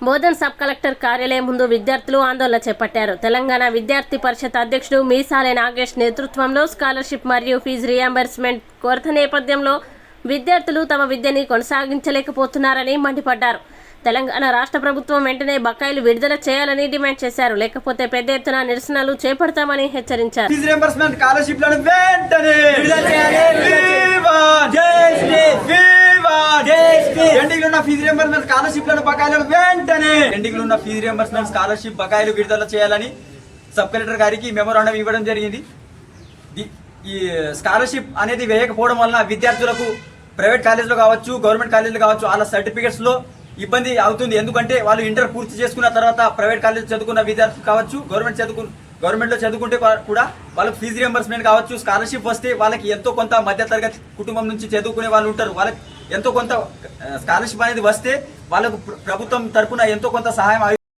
Bodhan sub collector కార్యాలయం ముందు విద్యార్థులు ఆందోళన చేపట్టారు. తెలంగాణ విద్యార్థి పరిషత్ అధ్యక్షుడు మీసాలే నాగేష్ నేతృత్వంలో స్కాలర్షిప్ మరియు ఫీజు రియంబర్స్మెంట్ కొరత నేపథ్యంలో విద్యార్థులు తమ విద్యని కొనసాగించలేకపోతున్నారని మండిపడ్డారు. తెలంగాణ రాష్ట్ర ప్రభుత్వం వెంటనే బకాయిలు విడుదల చేయాలని డిమాండ్ చేశారు. లేకపోతే పెద్ద ఎత్తున నిరసనలు చేపడతామని హెచ్చరించారు. స్కాలర్షిప్ బకాయిలు విడుదల చేయాలని సబ్ కలెక్టర్ గారికి మెమోరాండం ఇవ్వడం జరిగింది. ఈ స్కాలర్షిప్ అనేది వేయకపోవడం వలన విద్యార్థులకు ప్రైవేట్ కాలేజీలో కావచ్చు, గవర్నమెంట్ కాలేజీలో కావచ్చు, వాళ్ళ సర్టిఫికేట్స్ లో ఇబ్బంది అవుతుంది. ఎందుకంటే వాళ్ళు ఇంటర్ పూర్తి చేసుకున్న తర్వాత ప్రైవేట్ కాలేజ్ చదువుకున్న విద్యార్థులు కావచ్చు, గవర్నమెంట్ లో చదువుకుంటే కూడా వాళ్ళకి ఫీజు రియంబర్స్మెంట్ కావచ్చు, స్కాలర్షిప్ వస్తే వాళ్ళకి ఎంతో కొంత మధ్యతరగతి కుటుంబం నుంచి చదువుకునే వాళ్ళు ఉంటారు. వాళ్ళకి ఎంతో కొంత స్కాలర్షిప్ అనేది వస్తే వాళ్ళకు ప్రభుత్వం తరఫున ఎంతో కొంత సహాయం